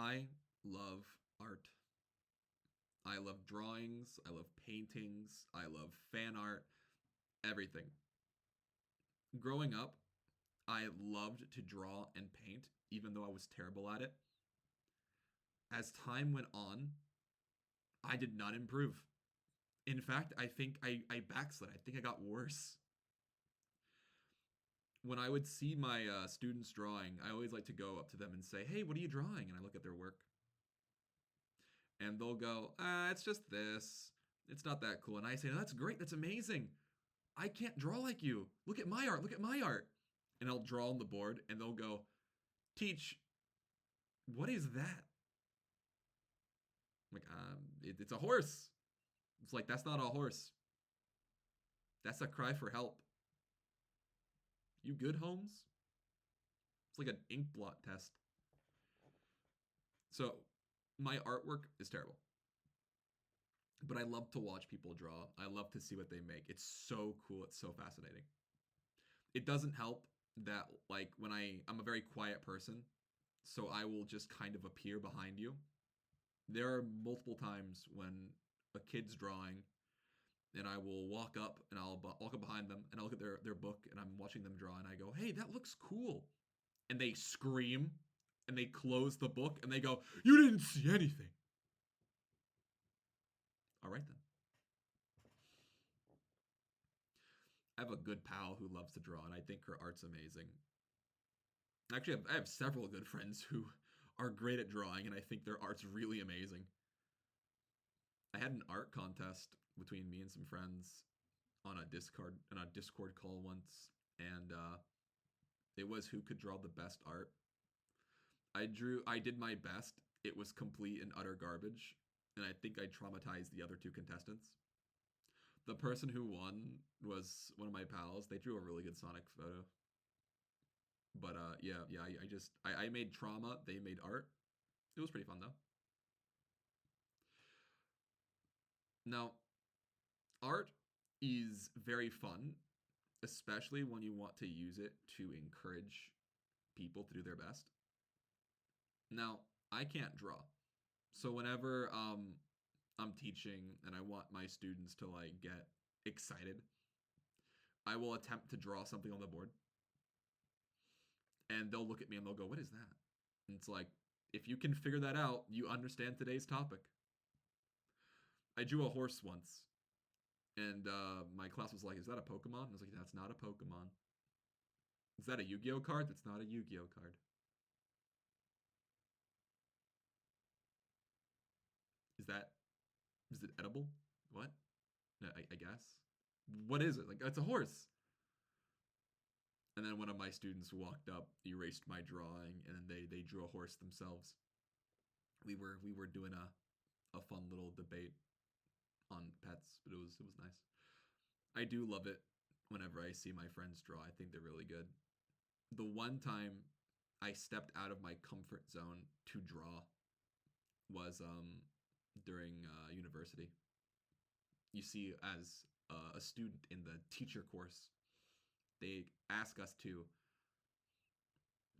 I love art. I love drawings. I love paintings. I love fan art. Everything. Growing up, I loved to draw and paint, even though I was terrible at it. As time went on, I did not improve. In fact, I think I backslid. I think I got worse. When I would see my students drawing, I always like to go up to them and say, "Hey, what are you drawing?" And I look at their work, and they'll go, "It's just this. It's not that cool." And I say, "That's great. That's amazing. I can't draw like you. Look at my art. Look at my art." And I'll draw on the board, and they'll go, "Teach, what is that?" I'm like, it's a horse. It's like, that's not a horse. That's a cry for help. You good, Holmes? It's like an ink blot test. So, my artwork is terrible. But I love to watch people draw. I love to see what they make. It's so cool. It's so fascinating. It doesn't help that, like, when I'm a very quiet person, so I will just kind of appear behind you. There are multiple times when a kid's drawing and I will walk up and I'll walk up behind them and I'll look at their book and I'm watching them draw and I go, "Hey, that looks cool." And they scream and they close the book and they go, "You didn't see anything." All right then. I have a good pal who loves to draw and I think her art's amazing. Actually, I have several good friends who are great at drawing and I think their art's really amazing. I had an art contest between me and some friends on a Discord call once, and it was who could draw the best art. I did my best. It was complete and utter garbage, and I think I traumatized the other two contestants. The person who won was one of my pals. They drew a really good Sonic photo. But yeah, I made trauma. They made art. It was pretty fun though. Now, art is very fun, especially when you want to use it to encourage people to do their best. Now, I can't draw. So whenever I'm teaching and I want my students to like get excited, I will attempt to draw something on the board and they'll look at me and they'll go, "What is that?" And it's like, if you can figure that out, you understand today's topic. I drew a horse once and my class was like, "Is that a Pokemon?" And I was like, "That's not a Pokemon." "Is that a Yu-Gi-Oh card?" "That's not a Yu-Gi-Oh card." Is that is it edible? What? I guess. What is it? Like, it's a horse. And then one of my students walked up, erased my drawing, and then they drew a horse themselves. We were doing a fun little debate on pets, but it was nice. I do love it whenever I see my friends draw. I think they're really good. The one time I stepped out of my comfort zone to draw was during university. You see, as a student in the teacher course, they ask us to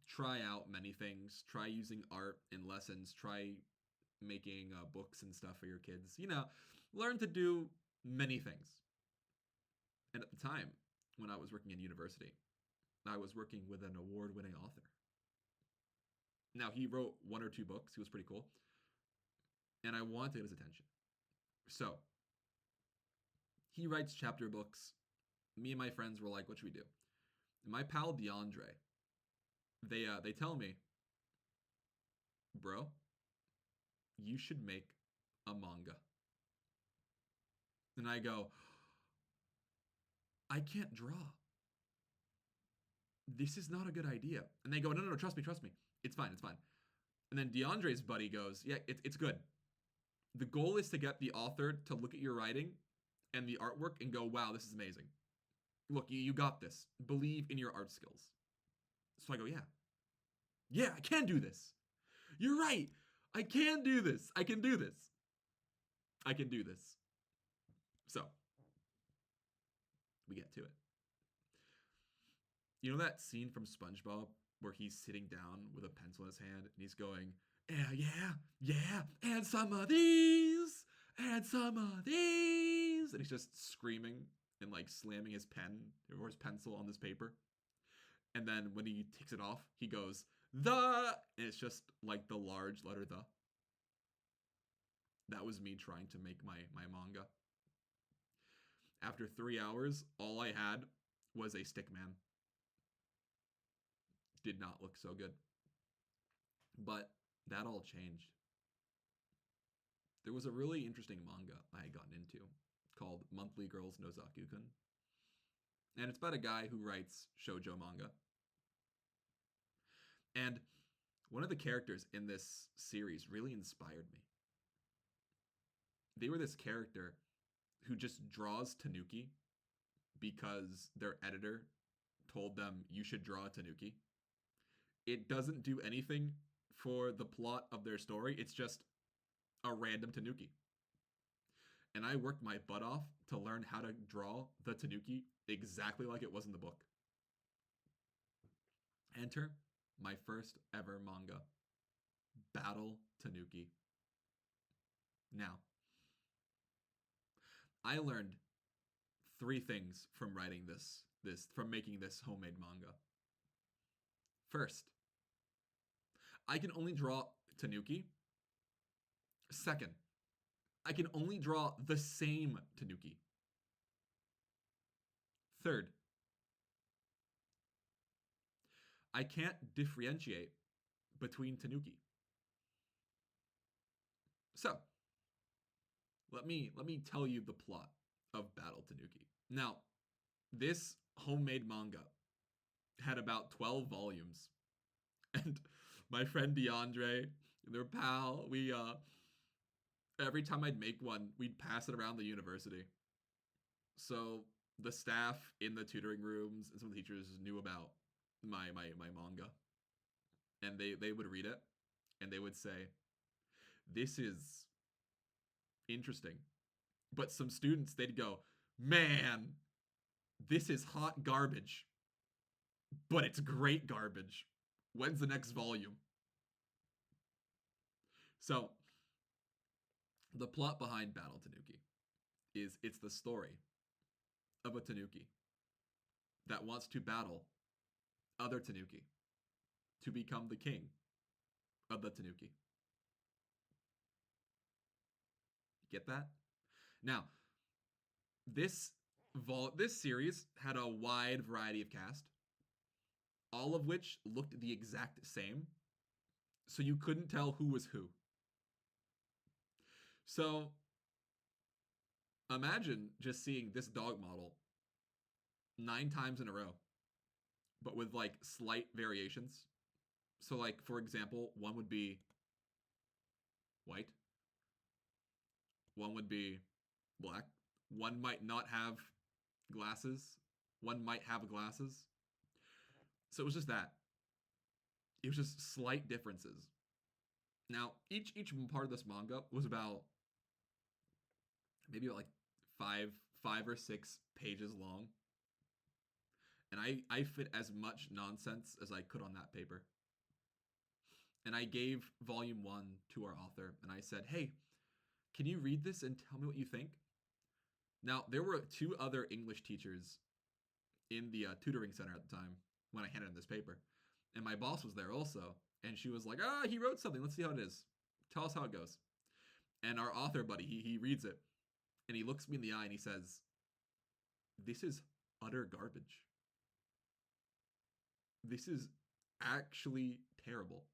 try out many things, try using art in lessons, try making books and stuff for your kids. Learn to do many things. And at the time, when I was working in university, I was working with an award winning author. Now, he wrote one or two books. He was pretty cool. And I wanted his attention. So, he writes chapter books. Me and my friends were like, "What should we do?" And my pal DeAndre, they tell me, "Bro, you should make a manga." And I go, "I can't draw. This is not a good idea." And they go, "No, no, no, trust me, trust me. It's fine, it's fine." And then DeAndre's buddy goes, "Yeah, it's good. The goal is to get the author to look at your writing and the artwork and go, 'Wow, this is amazing. Look, you got this. Believe in your art skills.'" So I go, "Yeah. Yeah, I can do this. You're right. I can do this. I can do this. I can do this." So we get to it. You know that scene from SpongeBob where he's sitting down with a pencil in his hand and he's going, Yeah, yeah, yeah, and some of these, and some of these. And he's just screaming and like slamming his pen or his pencil on this paper. And then when he takes it off, he goes, the. And it's just like the large letter the. That was me trying to make my manga. After 3 hours, all I had was a stick man. Did not look so good. But that all changed. There was a really interesting manga I had gotten into called Monthly Girls no Zakukun. And it's about a guy who writes shoujo manga. And one of the characters in this series really inspired me. They were this character who just draws tanuki because their editor told them you should draw a tanuki. It doesn't do anything for the plot of their story. It's just a random tanuki. And I worked my butt off to learn how to draw the tanuki exactly like it was in the book. Enter my first ever manga, Battle Tanuki. Now, I learned three things from writing this from making this homemade manga. First, I can only draw tanuki. Second, I can only draw the same tanuki. Third, I can't differentiate between tanuki. So, let me tell you the plot of Battle Tanuki. Now, this homemade manga had about 12 volumes. And my friend DeAndre, their pal, we every time I'd make one, we'd pass it around the university. So the staff in the tutoring rooms and some of the teachers knew about my manga. And they would read it and they would say, "This is interesting." But some students they'd go, "Man, this is hot garbage, but it's great garbage. When's the next volume?" So, the plot behind Battle Tanuki is it's the story of a Tanuki that wants to battle other Tanuki to become the king of the Tanuki. Get that? Now, this this series had a wide variety of cast, all of which looked the exact same, so you couldn't tell who was who. So, imagine just seeing this dog model 9 times in a row, but with like slight variations. So, like, for example, one would be white, one would be black, one might not have glasses, one might have glasses. So it was just that. It was just slight differences. Now, each part of this manga was about maybe like five or 6 pages long. And I fit as much nonsense as I could on that paper. And I gave volume 1 to our author and I said, "Hey, can you read this and tell me what you think?" Now, there were 2 other English teachers in the tutoring center at the time when I handed in this paper. And my boss was there also. And she was like, he wrote something. Let's see how it is. Tell us how it goes. And our author buddy, he reads it. And he looks me in the eye and he says, "This is utter garbage. This is actually terrible.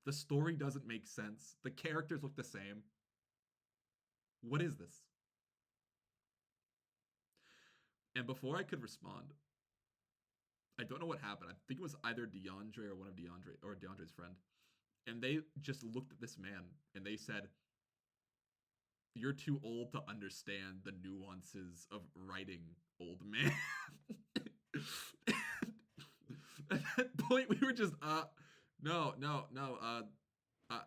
The story doesn't make sense. The characters look the same. What is this?" And before I could respond, I don't know what happened. I think it was either DeAndre or one of DeAndre or DeAndre's friend. And they just looked at this man and they said, "You're too old to understand the nuances of writing, old man." At that point, we were just, no, no, no.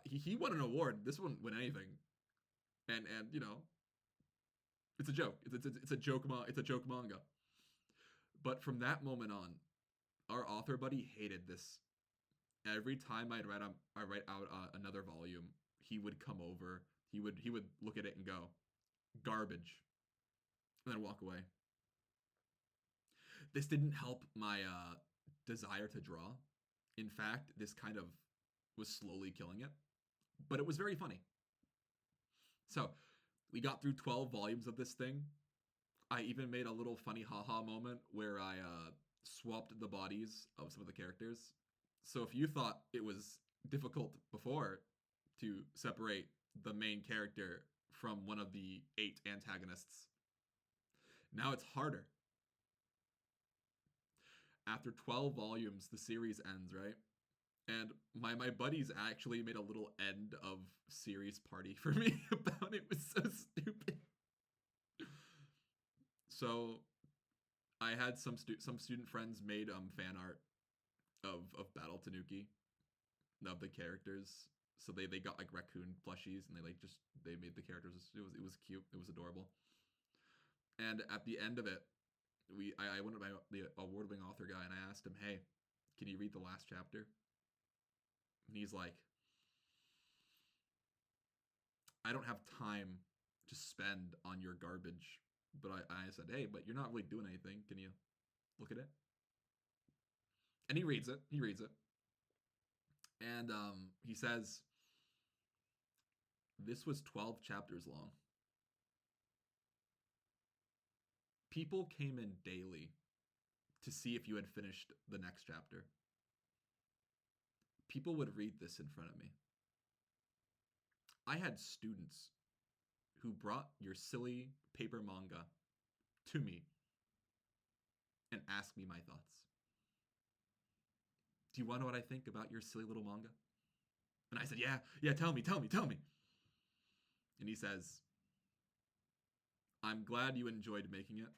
He won an award. This wouldn't win anything. And you know, it's a joke. It's a joke. It's a joke manga. But from that moment on, our author buddy hated this Every time I write out another volume, he would come over. He would look at it and go, garbage, and then walk away. This didn't help my desire to draw. In fact, this kind of was slowly killing it, but it was very funny. So we got through 12 volumes of this thing. I even made a little funny haha moment where I swapped the bodies of some of the characters. So if you thought it was difficult before to separate the main character from one of the 8 antagonists, now it's harder. After 12 volumes, the series ends, right? And my buddies actually made a little end of series party for me about it. It was so stupid. So I had some student friends made fan art of Battle Tanuki, of the characters. So they got like raccoon plushies and they made the characters. It was cute. It was adorable. And at the end of it, I went to the award winning author guy and I asked him, hey, can you read the last chapter? And he's like, I don't have time to spend on your garbage. But I said, hey, but you're not really doing anything. Can you look at it? And he reads it. He reads it. And he says, this was 12 chapters long. People came in daily to see if you had finished the next chapter. People would read this in front of me. I had students who brought your silly paper manga to me and asked me my thoughts. Do you want to know what I think about your silly little manga? And I said, yeah, tell me. And he says, I'm glad you enjoyed making it,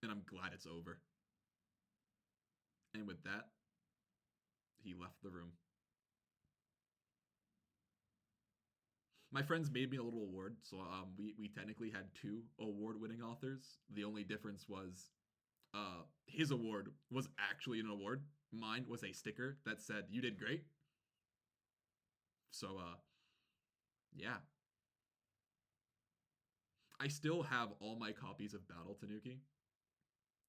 and I'm glad it's over. And with that, he left the room. My friends made me a little award, so we technically had 2 award-winning authors. The only difference was his award was actually an award. Mine was a sticker that said, you did great. So, yeah. I still have all my copies of Battle Tanuki.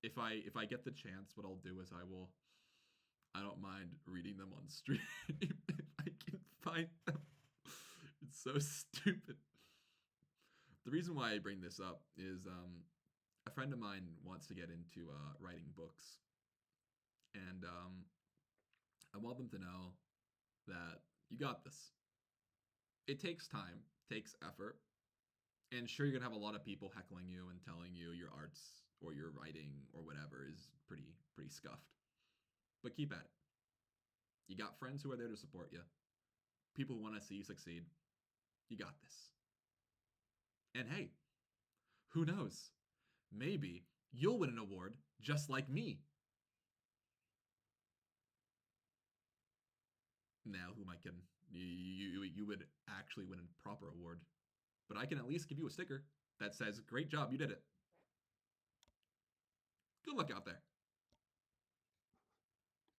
If I get the chance, what I'll do is I don't mind reading them on stream if I can find them. It's so stupid. The reason why I bring this up is a friend of mine wants to get into writing books, and I want them to know that you got this. It takes time, takes effort, and sure, you're gonna have a lot of people heckling you and telling you your arts or your writing or whatever is pretty scuffed. But keep at it. You got friends who are there to support you. People who want to see you succeed. You got this. And hey, who knows? Maybe you'll win an award just like me. Now, whom I can you would actually win a proper award, but I can at least give you a sticker that says, "Great job, you did it." Good luck out there.